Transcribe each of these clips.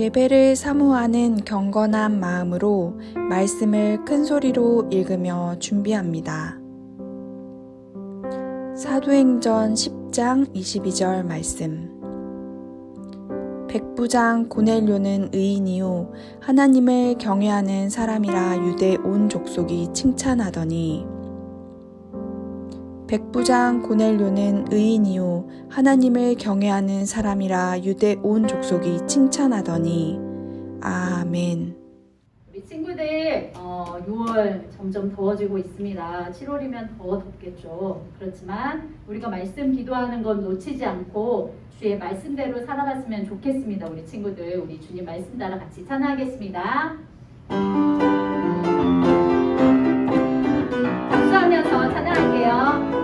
예배를 사모하는 경건한 마음으로 말씀을 큰 소리로 읽으며 준비합니다. 사도행전 10장 22절 말씀. 백부장 고넬료는 의인이요 하나님을 경외하는 사람이라 유대 온 족속이 칭찬하더니. 백부장 고넬료는 의인이요 하나님을 경외하는 사람이라 유대 온 족속이 칭찬하더니. 아멘. 우리 친구들 6월 점점 더워지고 있습니다. 7월이면 더 덥겠죠. 그렇지만 우리가 말씀 기도하는 건 놓치지 않고 주의 말씀대로 살아갔으면 좋겠습니다. 우리 친구들, 우리 주님 말씀 따라 같이 찬양하겠습니다. 박수하면서 찬양할게요.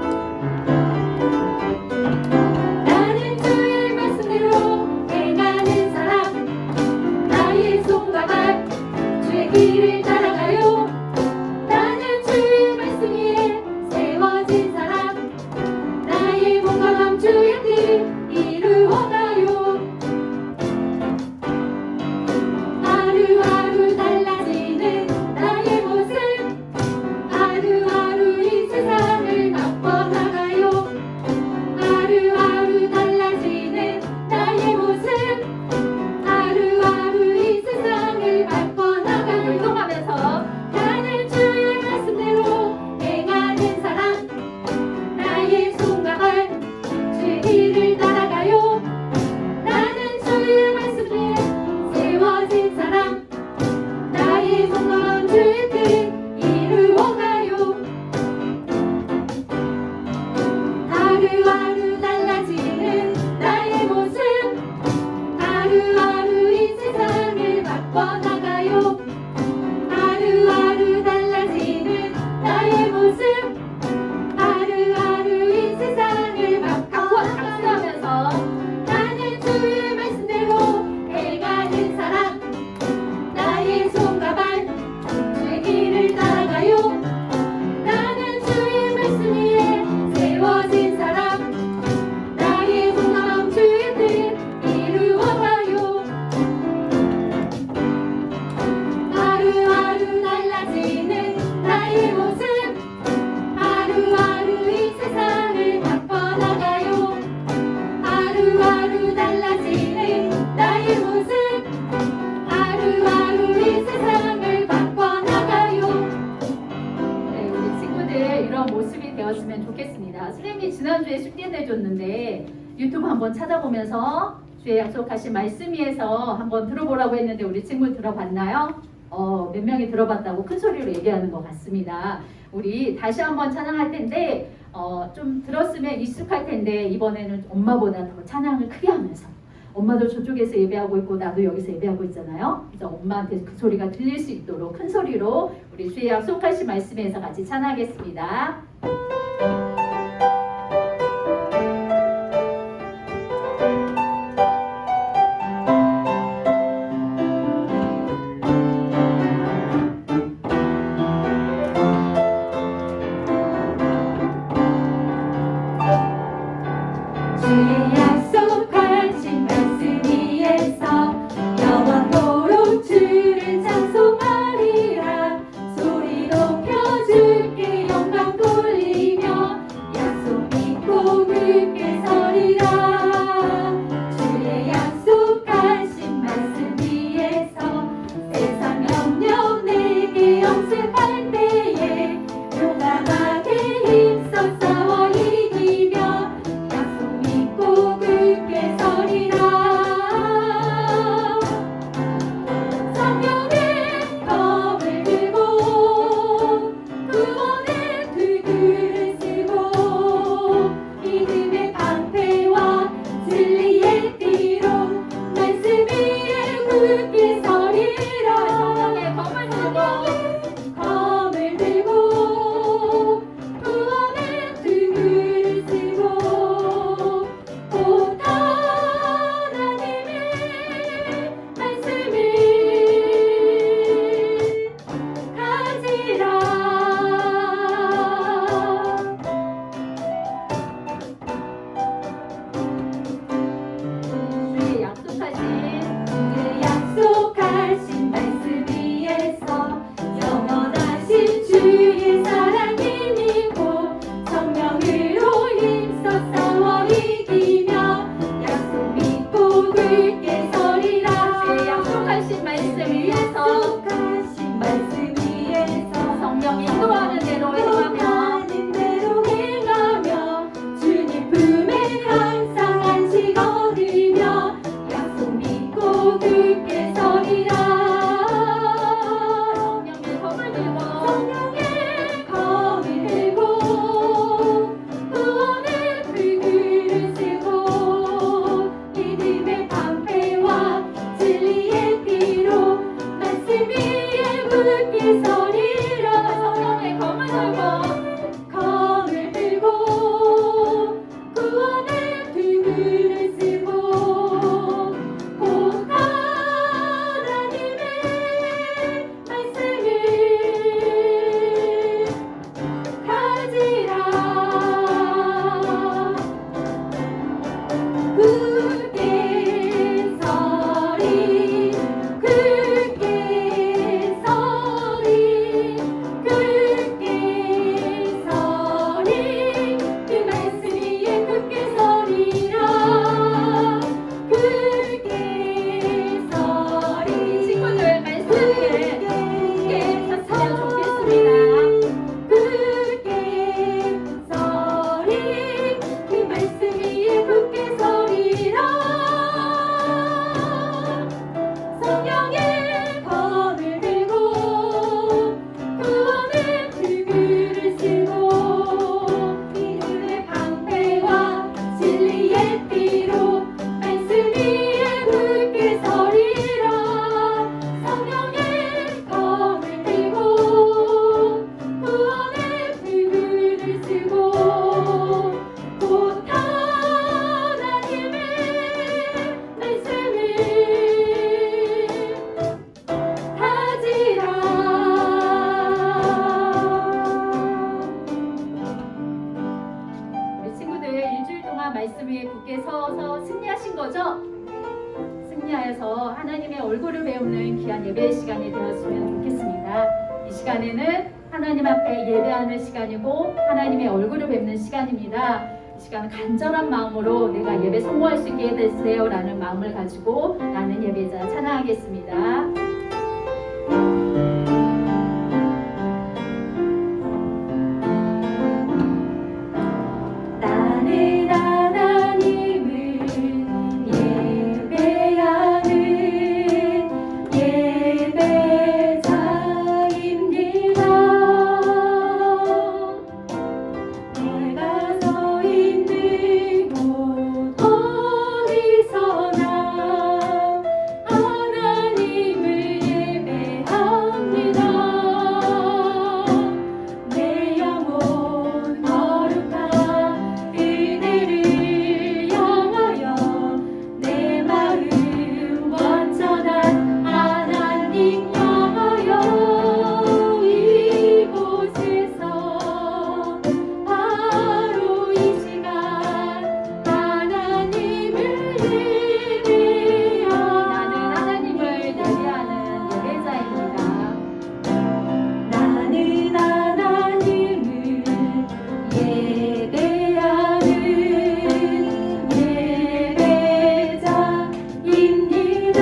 나는 주의 말씀대로 행하는 사람, 나의 손과 발 주의 길을 따라가요. 나는 주의 말씀 위에 세워진 사람, 나의 몸과 마음 주의 뜻 이루어가요. 하루하루 달라지는 나의 모습, 하루하루 이 세상을 바꿔나가요. 하루하루 달라지는 나의 모습, 하루하루 이 세상을 바꿔나가요. 이동하면서 나는 주의 말씀대로 행하는 사람, 나의 손과 발 주의 길을 따라가요. 나는 주의 말씀 위에 세워진 사람, 나의 손과 마음 주의 뜻 이루어가요. 하루하루 달라지는 나의 모습, 하루하루 이 세상을 바꿔나가요. 하루하루 달라지는 나의 모습, 하루하루 이 세상을 바꿔나가요. 박수하면서 나는 주의 말씀대로 행하는 사람, 나의 손과 발 주의 길을 따라가요. 나는 주의 말씀 위에 세워진 사람, 나의 손과 마음 주의 뜻 이루어가요. 하루하루 달라지는 나의 모습, 하루하루 이 세상을 바꿔나가요. 하루하루 달라지는 나의 모습, 하루하루 이 세상을 바꿔나가요. 네, 우리 친구들 이런 모습이 되었으면 좋겠습니다. 선생님이 지난주에 숙제 내줬는데 유튜브 한번 찾아보면서 주의 약속하신 말씀 위에서 한번 들어보라고 했는데 우리 친구 들어봤나요? 몇 명이 들어봤다고 큰 소리로 얘기하는 것 같습니다. 우리 다시 한번 찬양할 텐데 좀 들었으면 익숙할 텐데 이번에는 엄마보다 더 찬양을 크게 하면서, 엄마도 저쪽에서 예배하고 있고 나도 여기서 예배하고 있잖아요. 그래서 엄마한테 그 소리가 들릴 수 있도록 큰 소리로 우리 주의 약속하신 말씀에서 같이 찬양하겠습니다. 주의 약속하신 말씀 위에서 영원토록 주를 찬송하리라. 소리 높여 주께 영광 돌리라. 위에 굳게 서서 승리하신 거죠? 승리하여서 하나님의 얼굴을 배우는 귀한 예배의 시간이 되었으면 좋겠습니다. 이 시간에는 하나님 앞에 예배하는 시간이고 하나님의 얼굴을 뵙는 시간입니다. 이 시간 간절한 마음으로 내가 예배 성공할 수 있게 해주세요 라는 마음을 가지고 나는 예배자 찬양하겠습니다. 나는 하나님을 예배하는 예배자입니다. 내가 서 있는 곳 어디서나 하나님을 예배합니다. 내 영혼 거룩한 은혜를 향하여 내 마음 완전한 하나님 향하여 이곳에서 바로 이 시간 하나님을 예배하는 나는 하나님을 예배하는 예배자입니다. 나는 하나님을 예배하는 예배자입니다.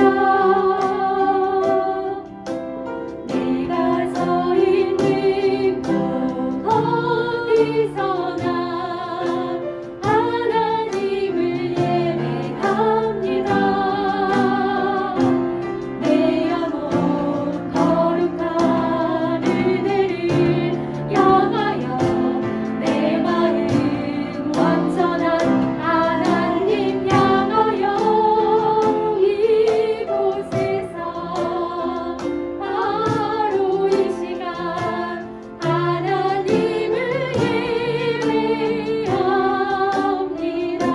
내가 서 있는 곳 어디서나 하나님을 예배합니다. 내 영혼 거룩한 은혜를 향하여 내 마음 완전한 하나님 향하여 이곳에서 바로 이 시간 하나님을 예배합니다.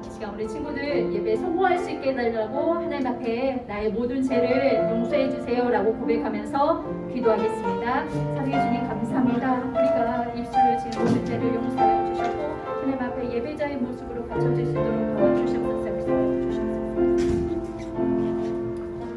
이 시간 우리 친구들 예배 성공할 수 있게 해달라고 하나님 앞에 나의 모든 죄를 용서해 주세요라고 고백하면서 기도하겠습니다. 사랑해 주님 감사합니다. 우리가 입술로 지은 모든 죄를 용서해 주셨고 하나님 앞에 예배자의 모습으로 갖춰질 수 있도록 도와주시옵소서.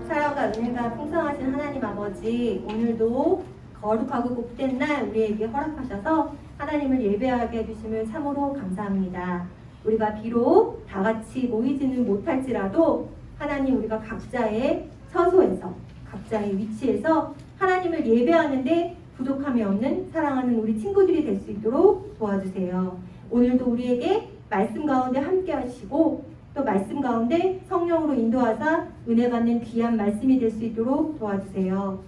사랑과 은혜가 풍성하신 하나님 아버지, 오늘도 거룩하고 복된 날 우리에게 허락하셔서 하나님을 예배하게 해주심을 참으로 감사합니다. 우리가 비록 다 같이 모이지는 못할지라도 하나님, 우리가 각자의 처소에서 각자의 위치에서 하나님을 예배하는데 부족함이 없는 사랑하는 우리 친구들이 될 수 있도록 도와주세요. 오늘도 우리에게 말씀 가운데 함께 하시고 또 말씀 가운데 성령으로 인도하사 은혜 받는 귀한 말씀이 될 수 있도록 도와주세요.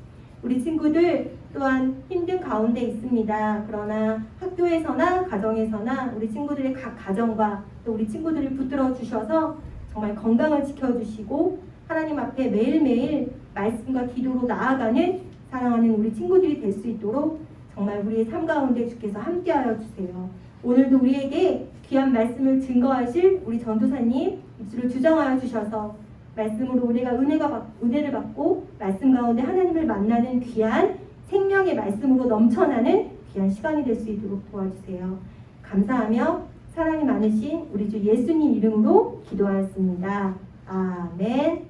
우리 친구들 또한 힘든 가운데 있습니다. 그러나 학교에서나 가정에서나 우리 친구들의 각 가정과 또 우리 친구들을 붙들어 주셔서 정말 건강을 지켜주시고 하나님 앞에 매일매일 말씀과 기도로 나아가는 사랑하는 우리 친구들이 될 수 있도록 정말 우리의 삶 가운데 주께서 함께하여 주세요. 오늘도 우리에게 귀한 말씀을 증거하실 우리 전도사님 입술을 주정하여 주셔서 말씀으로 우리가 은혜를 받고 말씀 가운데 하나님을 만나는 귀한 생명의 말씀으로 넘쳐나는 귀한 시간이 될 수 있도록 도와주세요. 감사하며 사랑이 많으신 우리 주 예수님 이름으로 기도하였습니다. 아멘.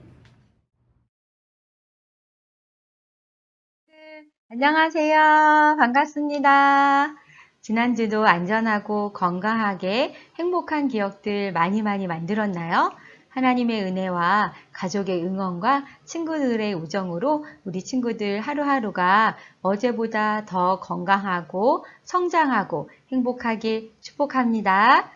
안녕하세요. 반갑습니다. 지난주도 안전하고 건강하게 행복한 기억들 많이 만들었나요? 하나님의 은혜와 가족의 응원과 친구들의 우정으로 우리 친구들 하루하루가 어제보다 더 건강하고 성장하고 행복하길 축복합니다.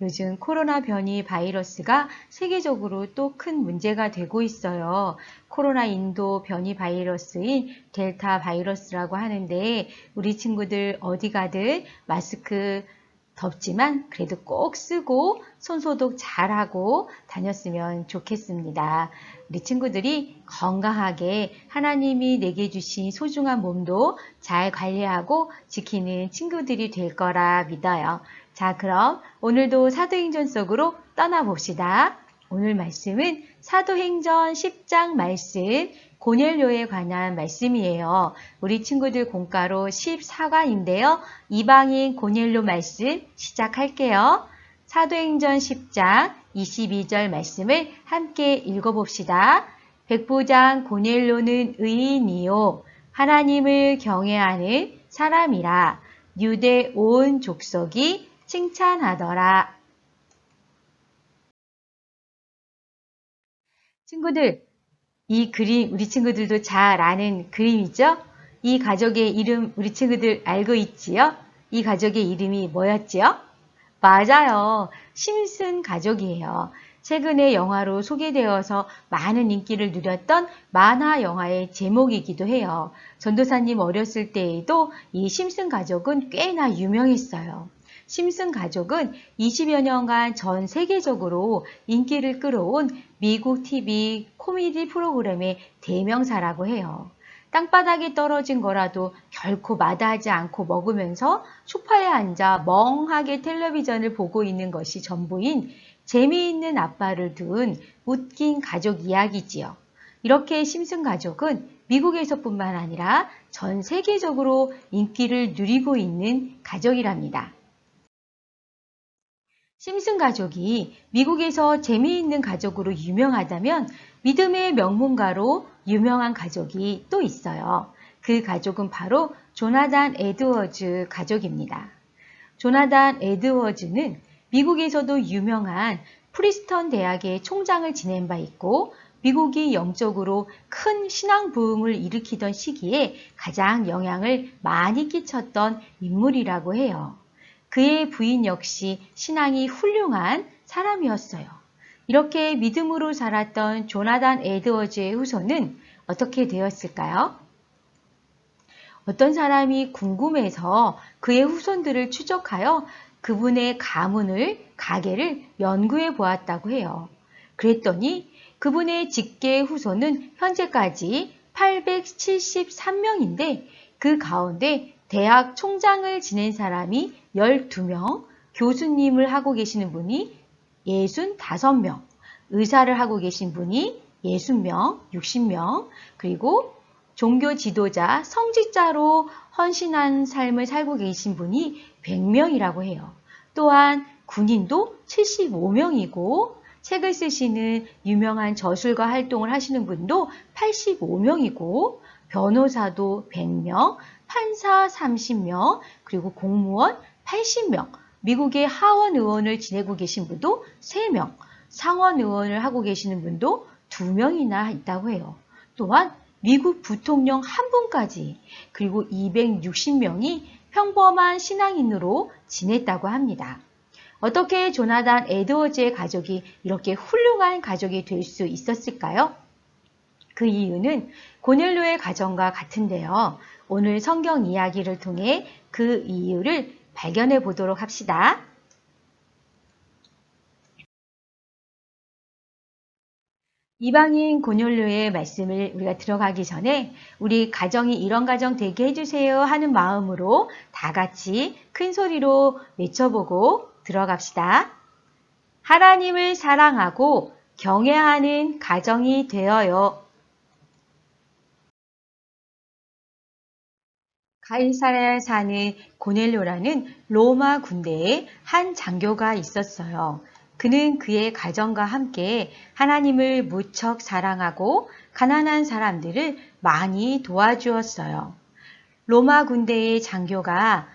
요즘 코로나 변이 바이러스가 세계적으로 또 큰 문제가 되고 있어요. 코로나 인도 변이 바이러스인 델타 바이러스라고 하는데 우리 친구들 어디 가든 마스크 덥지만 그래도 꼭 쓰고 손소독 잘하고 다녔으면 좋겠습니다. 우리 친구들이 건강하게 하나님이 내게 주신 소중한 몸도 잘 관리하고 지키는 친구들이 될 거라 믿어요. 자, 그럼 오늘도 사도행전 속으로 떠나봅시다. 오늘 말씀은 사도행전 10장 말씀 고넬료에 관한 말씀이에요. 우리 친구들 공과로 14과인데요. 이방인 고넬료 말씀 시작할게요. 사도행전 10장 22절 말씀을 함께 읽어봅시다. 백부장 고넬료는 의인이요 하나님을 경외하는 사람이라 유대 온 족속이 칭찬하더라. 친구들, 이 그림 우리 친구들도 잘 아는 그림이죠? 이 가족의 이름 우리 친구들 알고 있지요? 이 가족의 이름이 뭐였지요? 맞아요. 심슨 가족이에요. 최근에 영화로 소개되어서 많은 인기를 누렸던 만화 영화의 제목이기도 해요. 전도사님 어렸을 때에도 이 심슨 가족은 꽤나 유명했어요. 심슨 가족은 20여 년간 전 세계적으로 인기를 끌어온 미국 TV 코미디 프로그램의 대명사라고 해요. 땅바닥에 떨어진 거라도 결코 마다하지 않고 먹으면서 소파에 앉아 멍하게 텔레비전을 보고 있는 것이 전부인 재미있는 아빠를 둔 웃긴 가족 이야기지요. 이렇게 심슨 가족은 미국에서뿐만 아니라 전 세계적으로 인기를 누리고 있는 가족이랍니다. 심슨 가족이 미국에서 재미있는 가족으로 유명하다면 믿음의 명문가로 유명한 가족이 또 있어요. 그 가족은 바로 조나단 에드워즈 가족입니다. 조나단 에드워즈는 미국에서도 유명한 프리스턴 대학의 총장을 지낸 바 있고 미국이 영적으로 큰 신앙 부흥을 일으키던 시기에 가장 영향을 많이 끼쳤던 인물이라고 해요. 그의 부인 역시 신앙이 훌륭한 사람이었어요. 이렇게 믿음으로 살았던 조나단 에드워즈의 후손은 어떻게 되었을까요? 어떤 사람이 궁금해서 그의 후손들을 추적하여 그분의 가계를 연구해 보았다고 해요. 그랬더니 그분의 직계 후손은 현재까지 873명인데 그 가운데 대학 총장을 지낸 사람이 12명, 교수님을 하고 계시는 분이 65명, 의사를 하고 계신 분이 60명, 60명, 그리고 종교 지도자, 성직자로 헌신한 삶을 살고 계신 분이 100명이라고 해요. 또한 군인도 75명이고 책을 쓰시는 유명한 저술가 활동을 하시는 분도 85명이고 변호사도 100명, 판사 30명, 그리고 공무원 80명, 미국의 하원 의원을 지내고 계신 분도 3명, 상원 의원을 하고 계시는 분도 2명이나 있다고 해요. 또한 미국 부통령 한 분까지, 그리고 260명이 평범한 신앙인으로 지냈다고 합니다. 어떻게 조나단 에드워즈의 가족이 이렇게 훌륭한 가족이 될 수 있었을까요? 그 이유는 고넬료의 가정과 같은데요. 오늘 성경 이야기를 통해 그 이유를 발견해 보도록 합시다. 이방인 고넬료의 말씀을 우리가 들어가기 전에 우리 가정이 이런 가정 되게 해주세요 하는 마음으로 다 같이 큰 소리로 외쳐보고 들어갑시다. 하나님을 사랑하고 경외하는 가정이 되어요. 가이사랴에 사는 고넬료라는 로마 군대에 한 장교가 있었어요. 그는 그의 가정과 함께 하나님을 무척 사랑하고 가난한 사람들을 많이 도와주었어요. 로마 군대의 장교가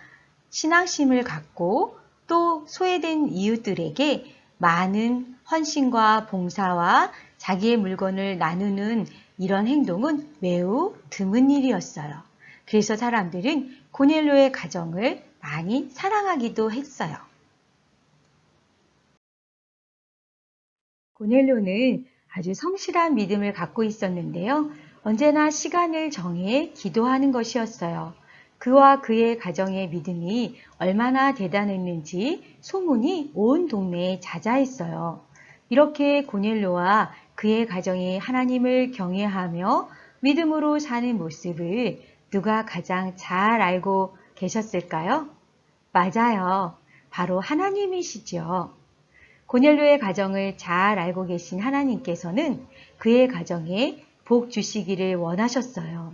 신앙심을 갖고 또 소외된 이웃들에게 많은 헌신과 봉사와 자기의 물건을 나누는 이런 행동은 매우 드문 일이었어요. 그래서 사람들은 고넬료의 가정을 많이 사랑하기도 했어요. 고넬료는 아주 성실한 믿음을 갖고 있었는데요. 언제나 시간을 정해 기도하는 것이었어요. 그와 그의 가정의 믿음이 얼마나 대단했는지 소문이 온 동네에 자자했어요. 이렇게 고넬료와 그의 가정이 하나님을 경외하며 믿음으로 사는 모습을 누가 가장 잘 알고 계셨을까요? 맞아요. 바로 하나님이시죠. 고넬료의 가정을 잘 알고 계신 하나님께서는 그의 가정에 복 주시기를 원하셨어요.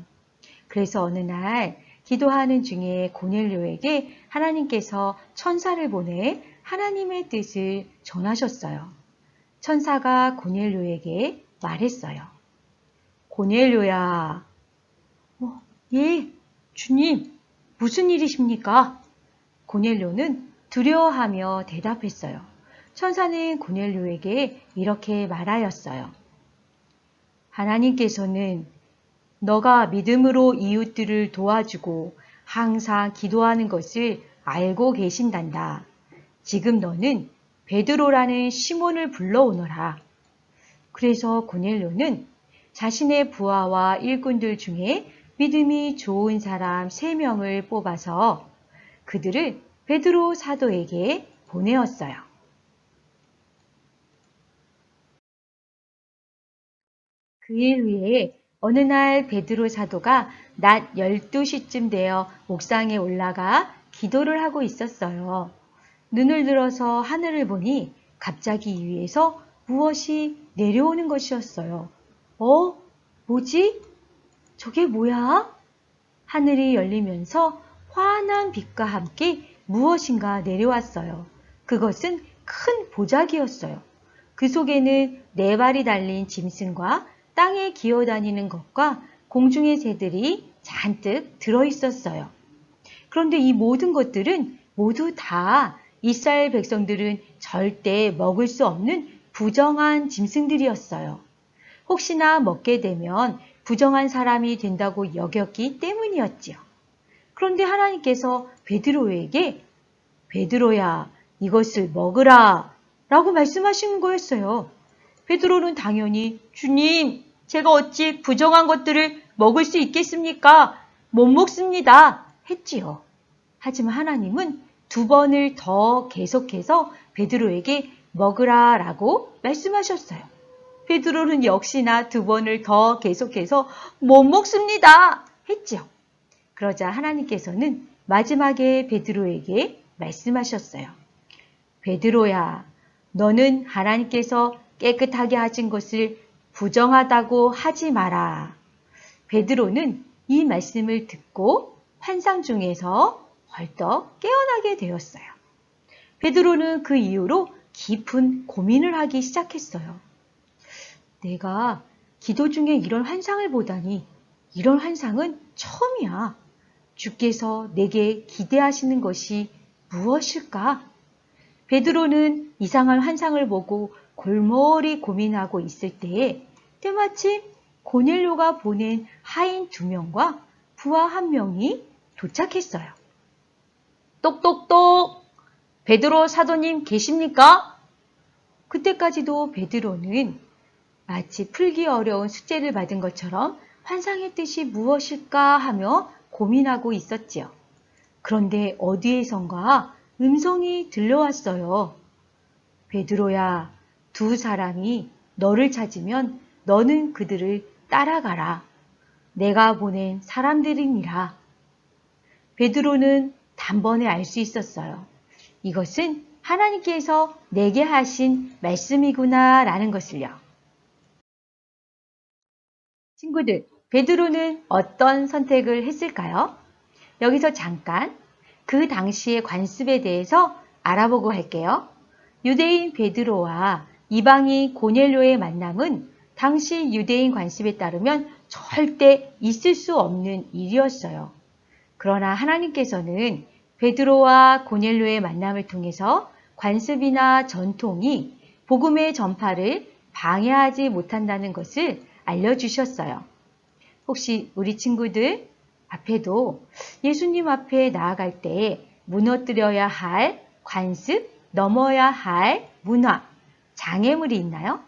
그래서 어느 날 기도하는 중에 고넬료에게 하나님께서 천사를 보내 하나님의 뜻을 전하셨어요. 천사가 고넬료에게 말했어요. 고넬료야. 예, 주님, 무슨 일이십니까? 고넬료는 두려워하며 대답했어요. 천사는 고넬료에게 이렇게 말하였어요. 하나님께서는 너가 믿음으로 이웃들을 도와주고 항상 기도하는 것을 알고 계신단다. 지금 너는 베드로라는 시몬을 불러오너라. 그래서 고넬료는 자신의 부하와 일꾼들 중에 믿음이 좋은 사람 3명을 뽑아서 그들을 베드로 사도에게 보내었어요. 그일 후에 어느 날 베드로 사도가 낮 12시쯤 되어 옥상에 올라가 기도를 하고 있었어요. 눈을 들어서 하늘을 보니 갑자기 위에서 무엇이 내려오는 것이었어요. 뭐지? 저게 뭐야? 하늘이 열리면서 환한 빛과 함께 무엇인가 내려왔어요. 그것은 큰 보자기였어요. 그 속에는 4발이 달린 짐승과 땅에 기어다니는 것과 공중의 새들이 잔뜩 들어있었어요. 그런데 이 모든 것들은 모두 다 이스라엘 백성들은 절대 먹을 수 없는 부정한 짐승들이었어요. 혹시나 먹게 되면 부정한 사람이 된다고 여겼기 때문이었지요. 그런데 하나님께서 베드로에게 베드로야, 이것을 먹으라 라고 말씀하시는 거였어요. 베드로는 당연히 주님, 제가 어찌 부정한 것들을 먹을 수 있겠습니까? 못 먹습니다 했지요. 하지만 하나님은 2번을 더 계속해서 베드로에게 먹으라 라고 말씀하셨어요. 베드로는 역시나 2번을 더 계속해서 못 먹습니다 했죠. 그러자 하나님께서는 마지막에 베드로에게 말씀하셨어요. 베드로야, 너는 하나님께서 깨끗하게 하신 것을 부정하다고 하지 마라. 베드로는 이 말씀을 듣고 환상 중에서 벌떡 깨어나게 되었어요. 베드로는 그 이후로 깊은 고민을 하기 시작했어요. 내가 기도 중에 이런 환상을 보다니 이런 환상은 처음이야. 주께서 내게 기대하시는 것이 무엇일까? 베드로는 이상한 환상을 보고 골몰이 고민하고 있을 때에 때마침 고넬료가 보낸 하인 2명과 부하 1명이 도착했어요. 똑똑똑! 베드로 사도님 계십니까? 그때까지도 베드로는 마치 풀기 어려운 숙제를 받은 것처럼 환상의 뜻이 무엇일까 하며 고민하고 있었지요. 그런데 어디에선가 음성이 들려왔어요. 베드로야, 2 사람이 너를 찾으면 너는 그들을 따라가라. 내가 보낸 사람들이니라. 베드로는 단번에 알 수 있었어요. 이것은 하나님께서 내게 하신 말씀이구나 라는 것을요. 친구들, 베드로는 어떤 선택을 했을까요? 여기서 잠깐 그 당시의 관습에 대해서 알아보고 할게요. 유대인 베드로와 이방인 고넬료의 만남은 당시 유대인 관습에 따르면 절대 있을 수 없는 일이었어요. 그러나 하나님께서는 베드로와 고넬료의 만남을 통해서 관습이나 전통이 복음의 전파를 방해하지 못한다는 것을 알려주셨어요. 혹시 우리 친구들 앞에도 예수님 앞에 나아갈 때 무너뜨려야 할 관습, 넘어야 할 문화, 장애물이 있나요?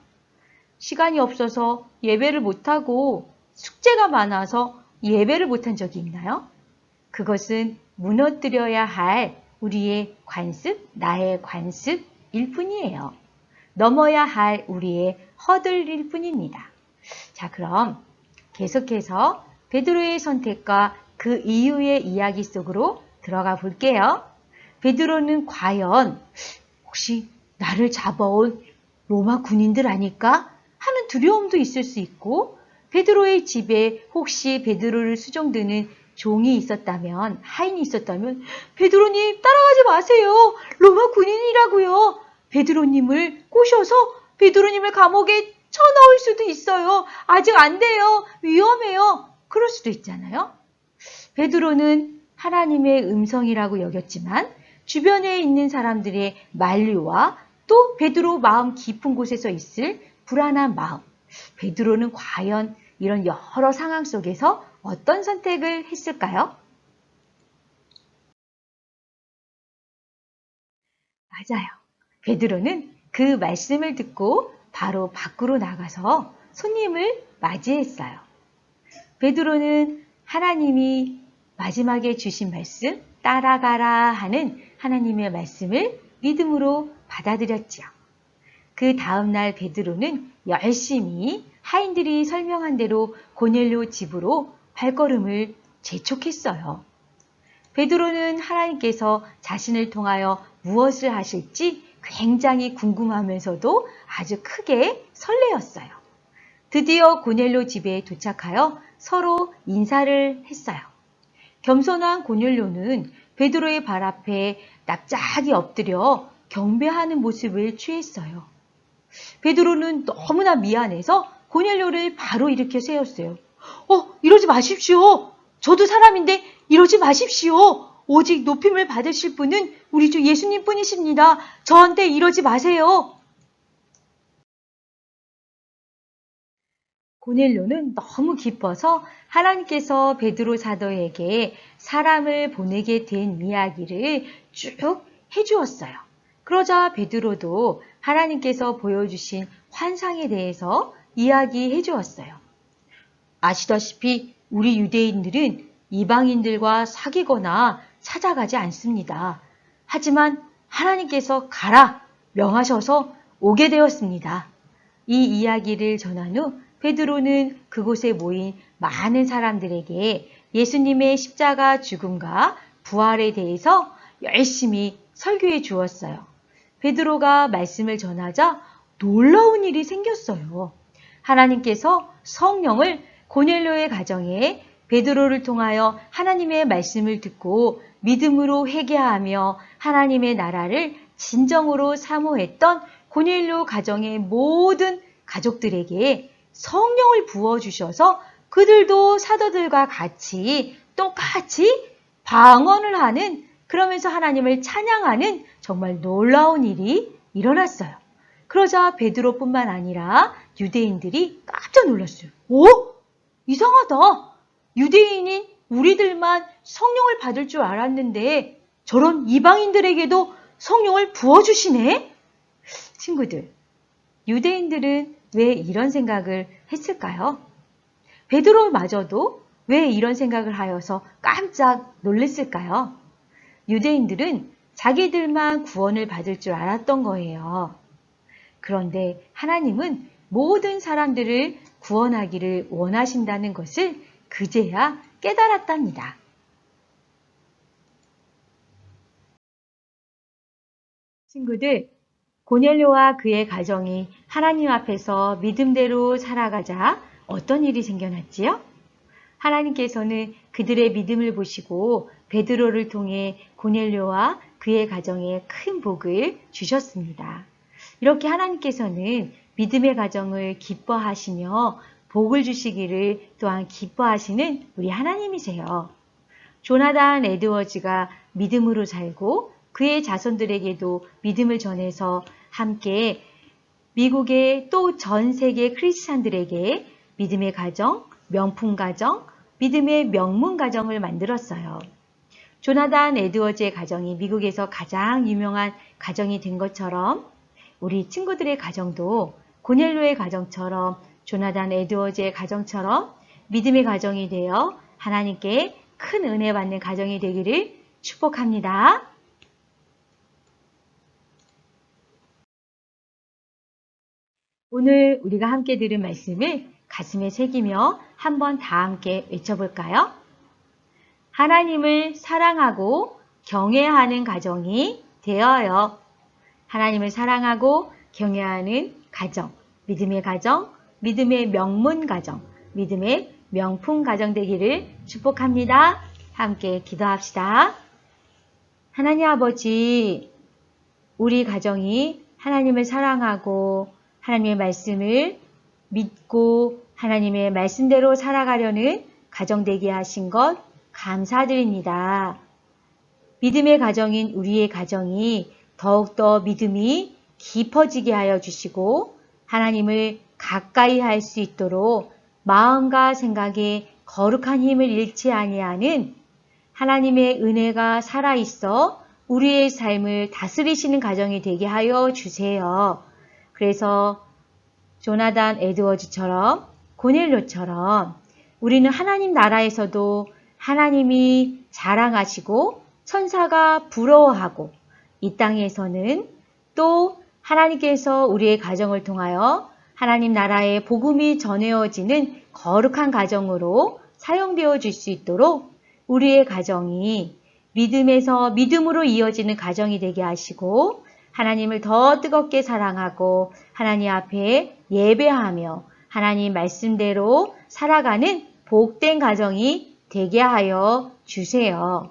시간이 없어서 예배를 못하고 숙제가 많아서 예배를 못한 적이 있나요? 그것은 무너뜨려야 할 우리의 관습, 나의 관습일 뿐이에요. 넘어야 할 우리의 허들일 뿐입니다. 자, 그럼 계속해서 베드로의 선택과 그 이후의 이야기 속으로 들어가 볼게요. 베드로는 과연 혹시 나를 잡아온 로마 군인들 아닐까 하는 두려움도 있을 수 있고, 베드로의 집에 혹시 베드로를 수종드는 종이 있었다면, 하인이 있었다면, 베드로님 따라가지 마세요. 로마 군인이라고요. 베드로님을 꼬셔서 베드로님을 감옥에 쳐넣을 수도 있어요. 아직 안 돼요. 위험해요. 그럴 수도 있잖아요. 베드로는 하나님의 음성이라고 여겼지만 주변에 있는 사람들의 만류와 또 베드로 마음 깊은 곳에서 있을 불안한 마음, 베드로는 과연 이런 여러 상황 속에서 어떤 선택을 했을까요? 맞아요. 베드로는 그 말씀을 듣고 바로 밖으로 나가서 손님을 맞이했어요. 베드로는 하나님이 마지막에 주신 말씀, 따라가라 하는 하나님의 말씀을 믿음으로 받아들였지요. 그 다음날 베드로는 열심히 하인들이 설명한 대로 고넬료 집으로 발걸음을 재촉했어요. 베드로는 하나님께서 자신을 통하여 무엇을 하실지 굉장히 궁금하면서도 아주 크게 설레었어요. 드디어 고넬료 집에 도착하여 서로 인사를 했어요. 겸손한 고넬료는 베드로의 발 앞에 납작이 엎드려 경배하는 모습을 취했어요. 베드로는 너무나 미안해서 고넬료를 바로 일으켜 세웠어요. 이러지 마십시오. 저도 사람인데 이러지 마십시오. 오직 높임을 받으실 분은 우리 주 예수님 뿐이십니다. 저한테 이러지 마세요. 고넬료는 너무 기뻐서 하나님께서 베드로 사도에게 사람을 보내게 된 이야기를 쭉 해주었어요. 그러자 베드로도 하나님께서 보여주신 환상에 대해서 이야기해 주었어요. 아시다시피 우리 유대인들은 이방인들과 사귀거나 찾아가지 않습니다. 하지만 하나님께서 가라 명하셔서 오게 되었습니다. 이 이야기를 전한 후 베드로는 그곳에 모인 많은 사람들에게 예수님의 십자가 죽음과 부활에 대해서 열심히 설교해 주었어요. 베드로가 말씀을 전하자 놀라운 일이 생겼어요. 하나님께서 성령을 고넬료의 가정에 베드로를 통하여 하나님의 말씀을 듣고 믿음으로 회개하며 하나님의 나라를 진정으로 사모했던 고넬료 가정의 모든 가족들에게 성령을 부어주셔서 그들도 사도들과 같이 똑같이 방언을 하는, 그러면서 하나님을 찬양하는 정말 놀라운 일이 일어났어요. 그러자 베드로뿐만 아니라 유대인들이 깜짝 놀랐어요. 이상하다. 유대인인 우리들만 성령을 받을 줄 알았는데 저런 이방인들에게도 성령을 부어주시네? 친구들, 유대인들은 왜 이런 생각을 했을까요? 베드로마저도 왜 이런 생각을 하여서 깜짝 놀랐을까요? 유대인들은 자기들만 구원을 받을 줄 알았던 거예요. 그런데 하나님은 모든 사람들을 구원하기를 원하신다는 것을 그제야 깨달았답니다. 친구들, 고넬료와 그의 가정이 하나님 앞에서 믿음대로 살아가자 어떤 일이 생겨났지요? 하나님께서는 그들의 믿음을 보시고 베드로를 통해 고넬료와 그의 가정에 큰 복을 주셨습니다. 이렇게 하나님께서는 믿음의 가정을 기뻐하시며 복을 주시기를 또한 기뻐하시는 우리 하나님이세요. 조나단 에드워즈가 믿음으로 살고 그의 자손들에게도 믿음을 전해서 함께 미국의 또 전 세계 크리스찬들에게 믿음의 가정, 명품 가정, 믿음의 명문 가정을 만들었어요. 조나단 에드워즈의 가정이 미국에서 가장 유명한 가정이 된 것처럼 우리 친구들의 가정도 고넬료의 가정처럼 조나단 에드워즈의 가정처럼 믿음의 가정이 되어 하나님께 큰 은혜 받는 가정이 되기를 축복합니다. 오늘 우리가 함께 들은 말씀을 가슴에 새기며 한번 다 함께 외쳐볼까요? 하나님을 사랑하고 경외하는 가정이 되어요. 하나님을 사랑하고 경외하는 가정, 믿음의 명문 가정, 믿음의 명품 가정 되기를 축복합니다. 함께 기도합시다. 하나님 아버지, 우리 가정이 하나님을 사랑하고 하나님의 말씀을 믿고 하나님의 말씀대로 살아가려는 가정 되게 하신 것 감사드립니다. 믿음의 가정인 우리의 가정이 더욱더 믿음이 깊어지게 하여 주시고 하나님을 가까이 할 수 있도록 마음과 생각에 거룩한 힘을 잃지 아니하는 하나님의 은혜가 살아있어 우리의 삶을 다스리시는 가정이 되게 하여 주세요. 그래서 조나단 에드워즈처럼 고넬료처럼 우리는 하나님 나라에서도 하나님이 자랑하시고 천사가 부러워하고 이 땅에서는 또 하나님께서 우리의 가정을 통하여 하나님 나라의 복음이 전해지는 거룩한 가정으로 사용되어 줄 수 있도록 우리의 가정이 믿음에서 믿음으로 이어지는 가정이 되게 하시고 하나님을 더 뜨겁게 사랑하고 하나님 앞에 예배하며 하나님 말씀대로 살아가는 복된 가정이 되게 하여 주세요.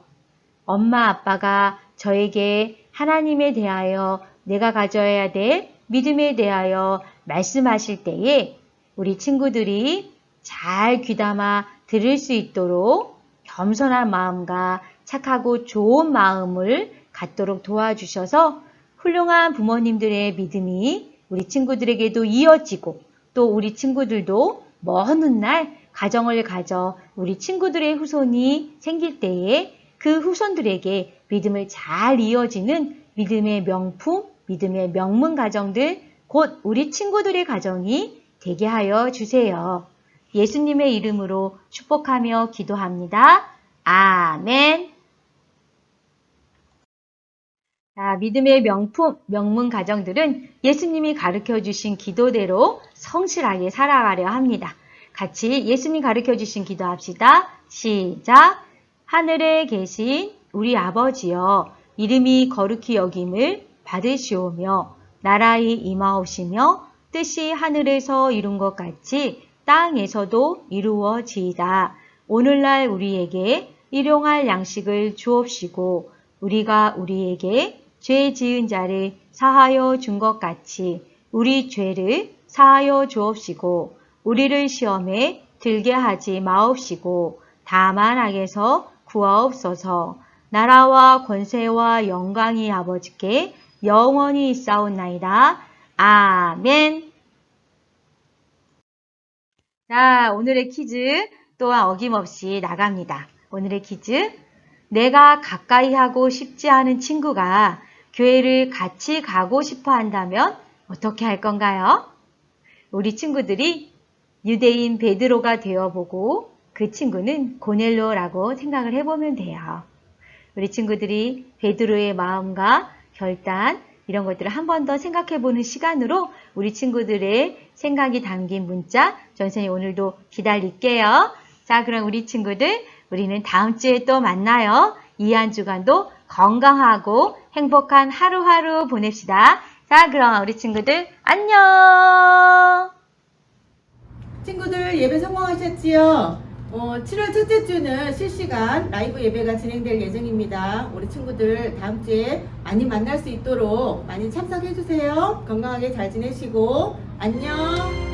엄마 아빠가 저에게 하나님에 대하여 내가 가져야 될 믿음에 대하여 말씀하실 때에 우리 친구들이 잘 귀담아 들을 수 있도록 겸손한 마음과 착하고 좋은 마음을 갖도록 도와주셔서 훌륭한 부모님들의 믿음이 우리 친구들에게도 이어지고 또 우리 친구들도 먼 훗날 가정을 가져 우리 친구들의 후손이 생길 때에 그 후손들에게 믿음을 잘 이어지는 믿음의 명품, 믿음의 명문 가정들, 곧 우리 친구들의 가정이 되게 하여 주세요. 예수님의 이름으로 축복하며 기도합니다. 아멘. 자, 믿음의 명품, 명문 가정들은 예수님이 가르쳐 주신 기도대로 성실하게 살아가려 합니다. 같이 예수님 가르쳐 주신 기도합시다. 시작. 하늘에 계신 우리 아버지여, 이름이 거룩히 여김을 받으시오며 나라의 임하오시며 뜻이 하늘에서 이룬 것 같이 땅에서도 이루어지이다. 오늘날 우리에게 일용할 양식을 주옵시고 우리가 우리에게 죄 지은 자를 사하여 준 것 같이 우리 죄를 사하여 주옵시고 우리를 시험에 들게 하지 마옵시고 다만 악에서 구하옵소서. 나라와 권세와 영광이 아버지께 영원히 있사옵나이다. 아멘. 자, 오늘의 퀴즈 또한 어김없이 나갑니다. 오늘의 퀴즈. 내가 가까이 하고 싶지 않은 친구가 교회를 같이 가고 싶어 한다면 어떻게 할 건가요? 우리 친구들이 유대인 베드로가 되어보고 그 친구는 고넬료라고 생각을 해보면 돼요. 우리 친구들이 베드로의 마음과 결단 이런 것들을 한 번 더 생각해보는 시간으로 우리 친구들의 생각이 담긴 문자 선생님이 오늘도 기다릴게요. 자, 그럼 우리 친구들 우리는 다음 주에 또 만나요. 이 한 주간도 건강하고 행복한 하루하루 보냅시다. 자, 그럼 우리 친구들 안녕. 친구들 예배 성공하셨지요? 7월 첫째 주는 실시간 라이브 예배가 진행될 예정입니다. 우리 친구들 다음 주에 많이 만날 수 있도록 많이 참석해 주세요. 건강하게 잘 지내시고 안녕.